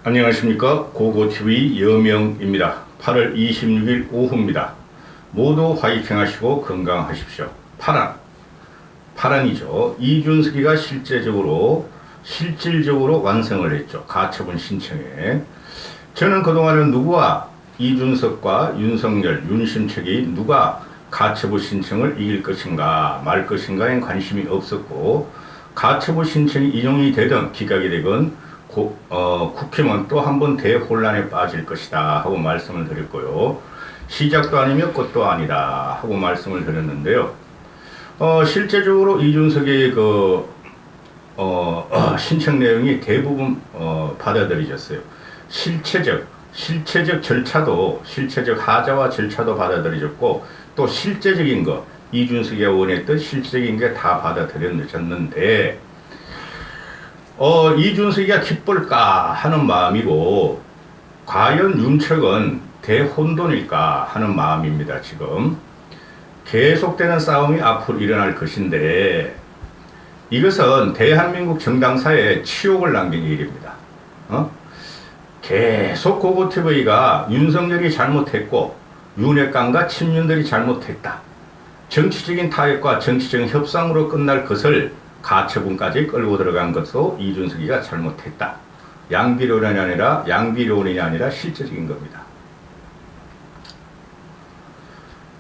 안녕하십니까. 고고TV 여명입니다. 8월 26일 오후입니다. 모두 화이팅 하시고 건강하십시오. 파란이죠. 이준석이가 실질적으로 완성을 했죠. 가처분 신청에. 저는 그동안은 누구와 이준석과 윤석열, 윤심책이 누가 가처분 신청을 이길 것인가 말 것인가에 관심이 없었고, 가처분 신청이 인용이 되든 기각이 되건 국힘은 또 한 번 대혼란에 빠질 것이다 하고 말씀을 드렸고요. 시작도 아니며 끝도 아니다 하고 말씀을 드렸는데요. 실제적으로 이준석의 신청 내용이 대부분 받아들여졌어요. 실체적 절차도, 실체적 하자와 절차도 받아들여졌고, 또 실제적인 거, 이준석이 원했던 실제적인 게 다 받아들여졌는데, 이준석이가 기쁠까 하는 마음이고, 과연 윤책은 대혼돈일까 하는 마음입니다. 지금 계속되는 싸움이 앞으로 일어날 것인데, 이것은 대한민국 정당사에 치욕을 남긴 일입니다. 계속 고고TV가 윤석열이 잘못했고 윤핵관과 친윤들이 잘못했다, 정치적인 타협과 정치적인 협상으로 끝날 것을 가처분까지 끌고 들어간 것도 이준석이가 잘못했다. 양비론이 아니라 실제적인 겁니다.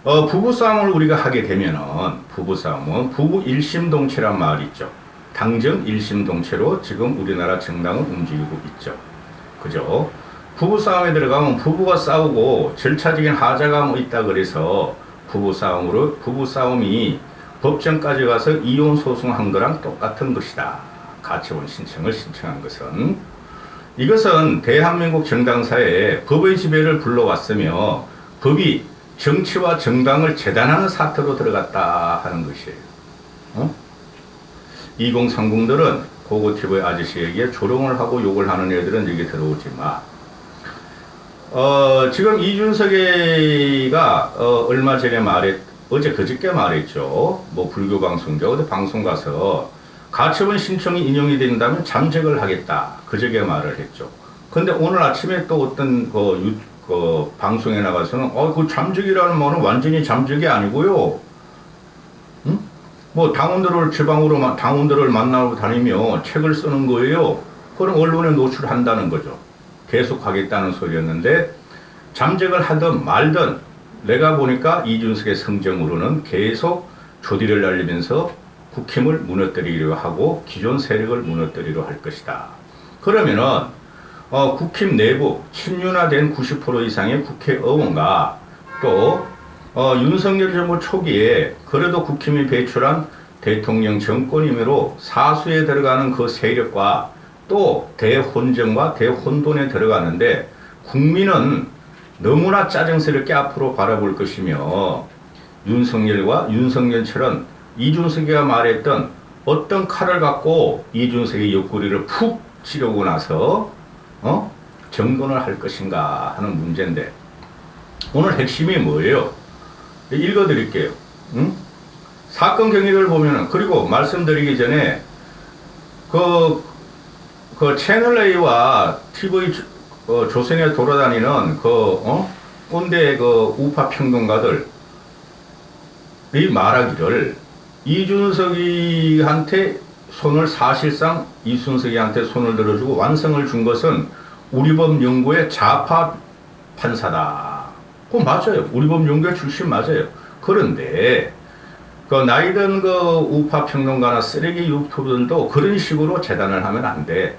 부부싸움을 우리가 하게 되면은, 부부싸움은 부부 일심동체란 말이 있죠. 당정 일심동체로 지금 우리나라 정당은 움직이고 있죠. 그죠? 부부싸움에 들어가면 부부가 싸우고 절차적인 하자가 뭐 있다 그래서 부부싸움이 법정까지 가서 이혼 소송한 거랑 똑같은 것이다. 가처분 신청을 신청한 것은. 이것은 대한민국 정당사에 법의 지배를 불러왔으며 법이 정치와 정당을 재단하는 사태로 들어갔다 하는 것이에요. 2030들은 고고TV 아저씨에게 조롱을 하고 욕을 하는 애들은 여기 들어오지 마. 지금 이준석이가 얼마 전에 어제 그저께 말했죠. 뭐 불교 방송자 어디 방송 가서 가처분 신청이 인용이 된다면 잠적을 하겠다, 그저께 말을 했죠. 근데 오늘 아침에 또 어떤 방송에 나가서는 그 잠적이라는 말은 완전히 잠적이 아니고요. 뭐 당원들을 만나고 다니며 책을 쓰는 거예요. 그럼 언론에 노출한다는 거죠. 계속 하겠다는 소리였는데, 잠적을 하든 말든 내가 보니까 이준석의 성정으로는 계속 조디를 날리면서 국힘을 무너뜨리려 하고 기존 세력을 무너뜨리려 할 것이다. 그러면은 국힘 내부 친윤화된 90% 이상의 국회의원과 또 윤석열 정부 초기에 그래도 국힘이 배출한 대통령 정권임으로 사수에 들어가는 그 세력과 또 대혼정과 대혼돈에 들어가는데, 국민은 너무나 짜증스럽게 앞으로 바라볼 것이며, 윤석열처럼 이준석이가 말했던 어떤 칼을 갖고 이준석의 옆구리를 푹 찌르고 나서 정돈을 할 것인가 하는 문제인데, 오늘 핵심이 뭐예요? 읽어드릴게요. 사건 경위를 보면은, 그리고 말씀드리기 전에 그 채널A와 TV 조선에 돌아다니는 꼰대 우파 평론가들이 말하기를, 이준석이한테 사실상 이준석이한테 손을 들어주고 완성을 준 것은 우리법 연구의 좌파 판사다. 그거 맞아요. 우리법 연구의 출신 맞아요. 그런데 나이든 우파 평론가나 쓰레기 유튜브들도 그런 식으로 재단을 하면 안 돼.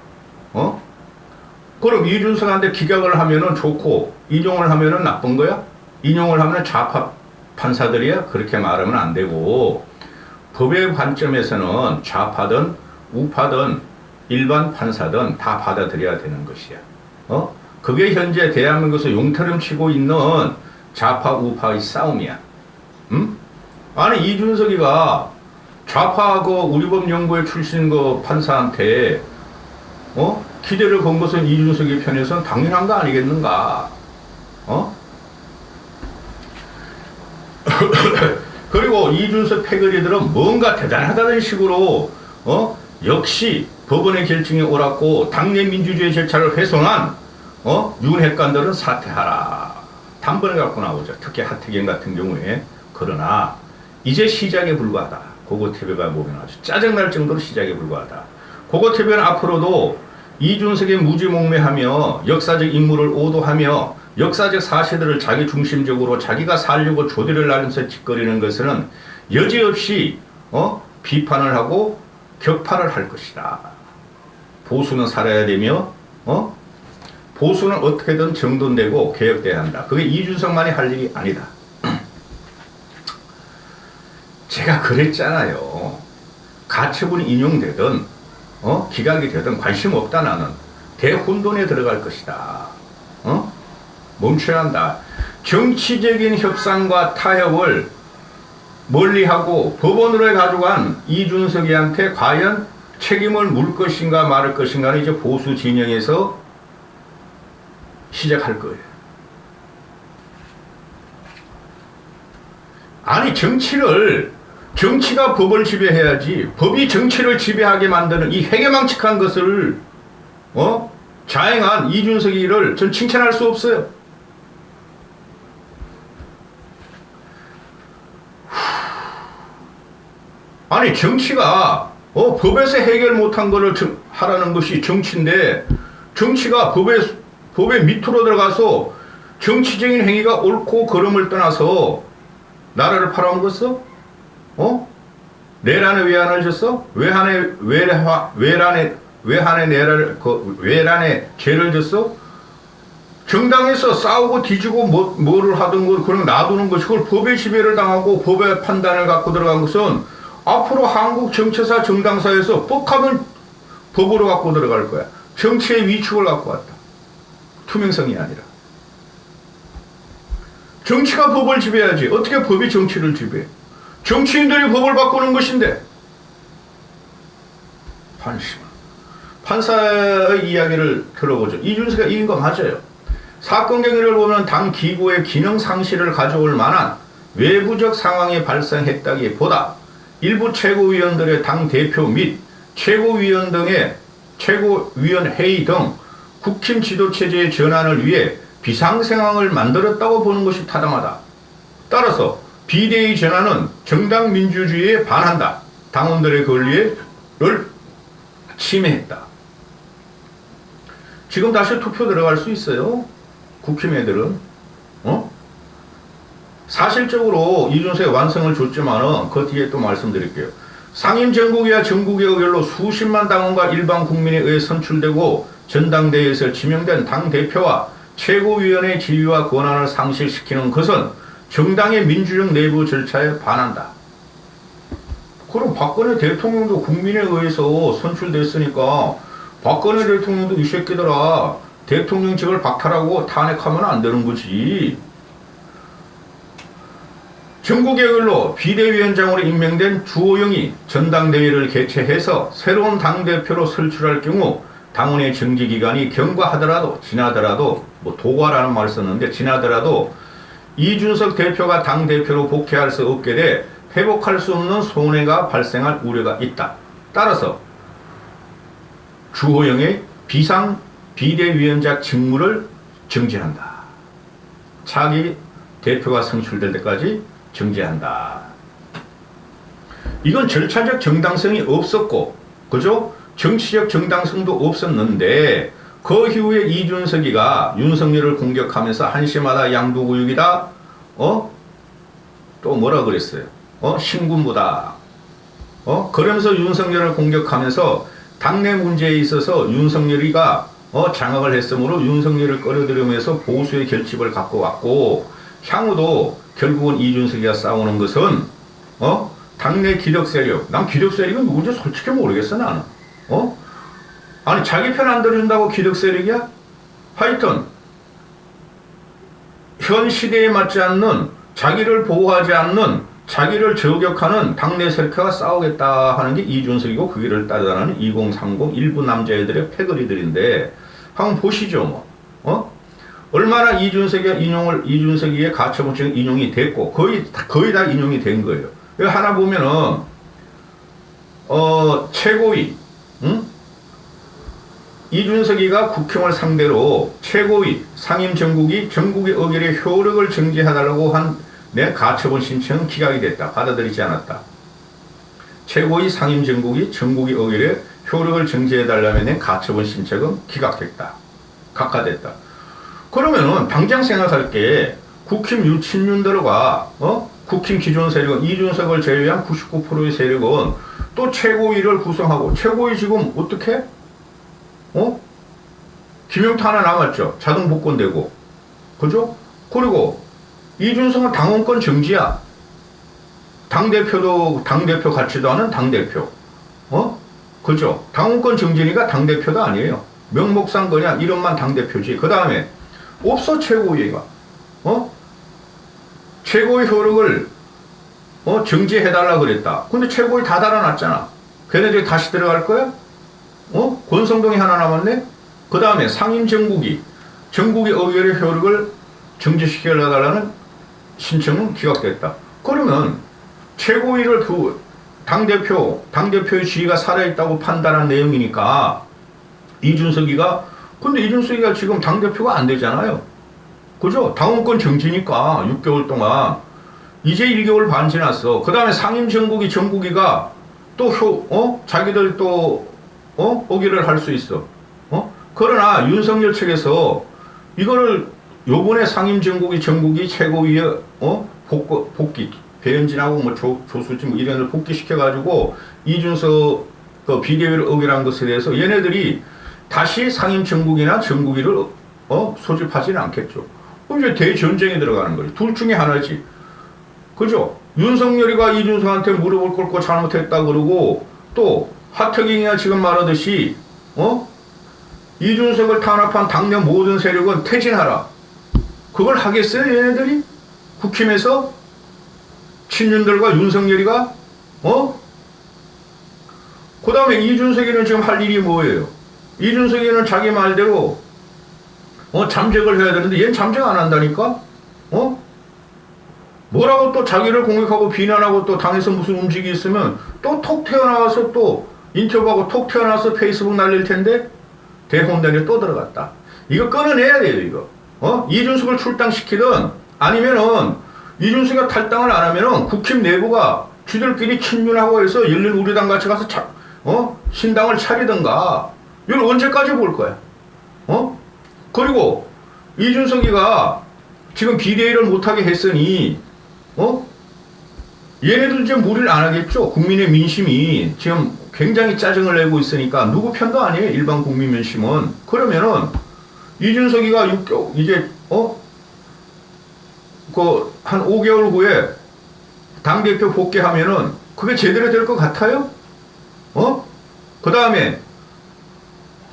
그럼 이준석한테 기각을 하면은 좋고 인용을 하면은 나쁜 거야? 인용을 하면 좌파 판사들이야? 그렇게 말하면 안 되고, 법의 관점에서는 좌파든 우파든 일반 판사든 다 받아들여야 되는 것이야. 그게 현재 대한민국에서 용터름 치고 있는 좌파 우파의 싸움이야. 아니, 이준석이가 좌파 우리법 연구회 출신 판사한테 기대를 건 것은 이준석의 편에서는 당연한 거 아니겠는가? 그리고 이준석 패거리들은 뭔가 대단하다는 식으로 역시 법원의 결정이 옳았고 당내 민주주의 절차를 훼손한 윤핵관들은 사퇴하라. 단번에 갖고 나오죠. 특히 하태경 같은 경우에. 그러나 이제 시작에 불과하다. 고거TV가 보면 아주 짜증날 정도로 시작에 불과하다. 고거TV는 앞으로도 이준석의 무지몽매하며 역사적 인물을 오도하며 역사적 사실들을 자기 중심적으로 자기가 살려고 조대를 나르면서 짓거리는 것은 여지없이 비판을 하고 격파를 할 것이다. 보수는 살아야 되며 보수는 어떻게든 정돈되고 개혁돼야 한다. 그게 이준석만이 할 일이 아니다. 제가 그랬잖아요. 가처분이 인용되든 기각이 되든 관심 없다. 나는 대혼돈에 들어갈 것이다. 멈춰야 한다. 정치적인 협상과 타협을 멀리하고 법원으로 가져간 이준석이한테 과연 책임을 물 것인가 말을 것인가는 이제 보수 진영에서 시작할 거예요. 아니 정치가 법을 지배해야지 법이 정치를 지배하게 만드는 이 해괴망측한 것을 자행한 이준석이를 전 칭찬할 수 없어요. 아니 정치가 법에서 해결 못한 거를 하라는 것이 정치인데 정치가 법의 밑으로 들어가서 정치적인 행위가 옳고 그름을 떠나서 나라를 팔아먹었어? 내란에 외환을 줬어? 외란에 죄를 졌어? 정당에서 싸우고 뒤지고 뭐를 하던 걸 그냥 놔두는 것이 그걸 법의 지배를 당하고 법의 판단을 갖고 들어간 것은 앞으로 한국 정치사 정당사에서 법하면 법으로 갖고 들어갈 거야. 정치의 위축을 갖고 왔다. 투명성이 아니라. 정치가 법을 지배해야지. 어떻게 법이 정치를 지배해? 정치인들이 법을 바꾸는 것인데. 판사의 이야기를 들어보죠. 이준석이 이긴 거 맞아요. 사건 경위를 보면 당 기구의 기능 상실을 가져올 만한 외부적 상황이 발생했다기보다 일부 최고위원들의 당 대표 및 최고위원 등의 최고위원 회의 등 국힘 지도체제의 전환을 위해 비상상황을 만들었다고 보는 것이 타당하다. 따라서 비대위 전환은 정당 민주주의에 반한다. 당원들의 권리를 침해했다. 지금 다시 투표 들어갈 수 있어요. 국힘 애들은. 사실적으로 이준석의 완성을 줬지만은 그 뒤에 또 말씀드릴게요. 상임 전국위와 전국의 의결로 수십만 당원과 일반 국민에 의해 선출되고 전당대회에서 지명된 당대표와 최고위원의 지위와 권한을 상실시키는 것은 정당의 민주적 내부 절차에 반한다. 그럼 박근혜 대통령도 국민에 의해서 선출됐으니까 박근혜 대통령도 이 새끼들아 대통령직을 박탈하고 탄핵하면 안 되는 거지. 전국의 의결로 비대위원장으로 임명된 주호영이 전당대회를 개최해서 새로운 당대표로 선출할 경우 당원의 정기기간이 경과하더라도 지나더라도 도과라는 말을 썼는데 지나더라도 이준석 대표가 당대표로 복귀할 수 없게 돼 회복할 수 없는 손해가 발생할 우려가 있다. 따라서 주호영의 비대위원장 직무를 정지한다. 차기 대표가 선출될 때까지 정지한다. 이건 절차적 정당성이 없었고, 그죠? 정치적 정당성도 없었는데, 그 이후에 이준석이가 윤석열을 공격하면서 한심하다, 양두구육이다, 또 뭐라 그랬어요? 신군부다. 그러면서 윤석열을 공격하면서 당내 문제에 있어서 윤석열이가 장악을 했으므로 윤석열을 끌어들이면서 보수의 결집을 갖고 왔고, 향후도 결국은 이준석이가 싸우는 것은 당내 기득 세력. 난 기득 세력은 누군지 솔직히 모르겠어 나는. 아니 자기 편 안 들어준다고 기득 세력이야? 하여튼 현 시대에 맞지 않는 자기를 보호하지 않는 자기를 저격하는 당내 세력과 싸우겠다 하는 게 이준석이고 그 길을 따라가는 2030 일부 남자애들의 패거리들인데 한번 보시죠 뭐. 얼마나 이준석이의 가처분증 인용이 됐고 거의 다 인용이 된 거예요. 여기 하나 보면은 최고위 이준석이가 국힘을 상대로 최고위 상임정국이 전국의 의결의 효력을 정지해달라고 낸 가처분 신청은 기각이 됐다. 받아들이지 않았다. 최고위 상임정국이 전국의 의결의 효력을 정지해달라며 낸 가처분 신청은 기각됐다. 각하됐다. 그러면은 당장 생각할 게 국힘 친윤들과 국힘 기존 세력은 이준석을 제외한 99%의 세력은 또 최고위를 구성하고 최고위 지금 어떻게? 김용태 하나 남았죠. 자동 복권되고. 그죠? 그리고 이준석은 당원권 정지야. 당대표 같지도 않은 당대표. 그죠? 당원권 정지니까 당대표도 아니에요. 명목상 그냥 이름만 당대표지. 그 다음에 없어 최고위가. 최고위 효력을 정지해달라 그랬다. 근데 최고위 다 달아놨잖아. 걔네들이 다시 들어갈 거야? 권성동이 하나 남았네? 그 다음에 상임정국이 전국의 의결의 효력을 정지시켜달라는 신청은 기각됐다. 그러면 최고위를 당대표의 지위가 살아있다고 판단한 내용이니까 근데 이준석이가 지금 당대표가 안 되잖아요. 그죠? 당원권 정지니까 6개월 동안 이제 1개월 반 지났어. 그 다음에 상임정국이 전국이가 또 자기들 또 의결을 할 수 있어. 그러나 윤석열 측에서 이거를 요번에 상임정국이 전국이 최고위에 복귀 배현진하고 뭐 조수진 뭐 이런 걸 복귀시켜가지고 이준석 비대위를 의결한 것에 대해서 얘네들이 다시 상임정국이나 전국위를 소집하지는 않겠죠. 그럼 이제 대전쟁에 들어가는 거지. 둘 중에 하나지. 그죠? 윤석열이가 이준석한테 무릎을 꿇고 잘못했다 그러고 또 하태경이가 지금 말하듯이 이준석을 탄압한 당내 모든 세력은 퇴진하라. 그걸 하겠어요 얘네들이? 국힘에서 친윤들과 윤석열이가 그 다음에 이준석이는 지금 할 일이 뭐예요? 이준석이는 자기 말대로 잠적을 해야 되는데 얘는 잠적 안 한다니까? 뭐라고 또 자기를 공격하고 비난하고 또 당에서 무슨 움직임이 있으면 또 톡 튀어나와서 또 인터뷰하고 톡 튀어나와서 페이스북 날릴 텐데 대혼단에 또 들어갔다. 이거 끊어내야 돼요 이거. 이준석을 출당시키든 아니면은 이준석이 탈당을 안 하면은 국힘 내부가 쥐들끼리 친윤하고 해서 열린 우리당 같이 가서 신당을 차리든가. 이걸 언제까지 볼 거야? 그리고 이준석이가 지금 비대위를 못하게 했으니 얘네들 이제 무리를 안 하겠죠. 국민의 민심이 지금 굉장히 짜증을 내고 있으니까 누구 편도 아니에요. 일반 국민 민심은. 그러면은 이준석이가 이제 한 5개월 후에 당대표 복귀하면은 그게 제대로 될 것 같아요? 그 다음에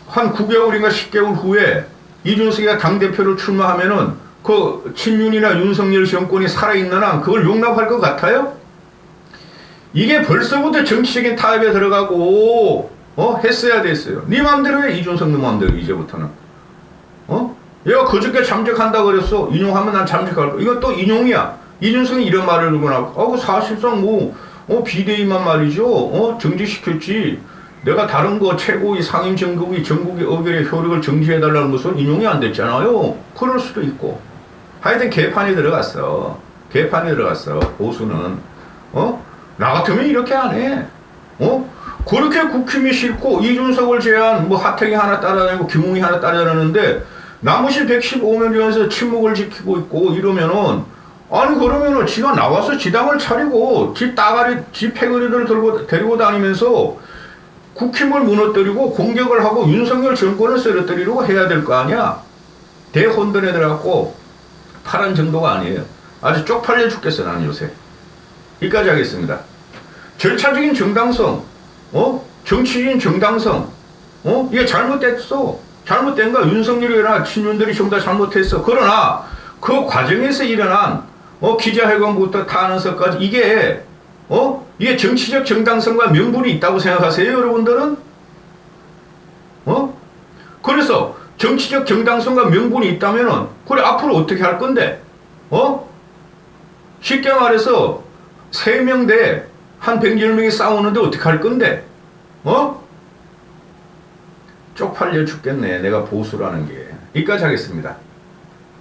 한 9개월인가 10개월 후에 이준석이가 당대표를 출마하면은 그 친윤이나 윤석열 정권이 살아있는 한 그걸 용납할 것 같아요? 이게 벌써부터 정치적인 타협에 들어가고 했어야 됐어요. 네 맘대로 해. 이준석 네 맘대로 이제부터는. 얘가 그저께 잠적한다 그랬어. 인용하면 난 잠적할 거야. 이건 또 인용이야. 이준석이 이런 말을 하고 나고 사실상 비대위만 말이죠. 정지시켰지. 내가 다른 거 최고위 상임정국이 전국의 의결의 효력을 정지해달라는 것은 인용이 안 됐잖아요. 그럴 수도 있고. 하여튼 개판이 들어갔어. 보수는. 나 같으면 이렇게 안 해. 그렇게 국힘이 싫고 이준석을 제외한 하태경 하나 따라다니고 김웅이 하나 따라다니는데 나머지 115명 중에서 침묵을 지키고 있고 이러면은 그러면은 지가 나와서 지당을 차리고 지 따가리 지 패거리들 데리고 다니면서 국힘을 무너뜨리고 공격을 하고 윤석열 정권을 쓰러뜨리려고 해야 될 거 아니야. 대혼돈에 들어갔고 파란 정도가 아니에요. 아주 쪽팔려 죽겠어 나는 요새. 여기까지 하겠습니다. 절차적인 정당성, 정치적인 정당성, 이게 잘못됐어. 잘못된 거야. 윤석열이나 친윤들이 전부 다 잘못했어. 그러나 그 과정에서 일어난 기자회견부터 탄원서까지 이게 정치적 정당성과 명분이 있다고 생각하세요, 여러분들은? 그래서 정치적 정당성과 명분이 있다면은 그래 앞으로 어떻게 할 건데? 쉽게 말해서 3명 대 한 110명이 싸우는데 어떻게 할 건데? 쪽팔려 죽겠네. 내가 보수라는 게. 여기까지 하겠습니다.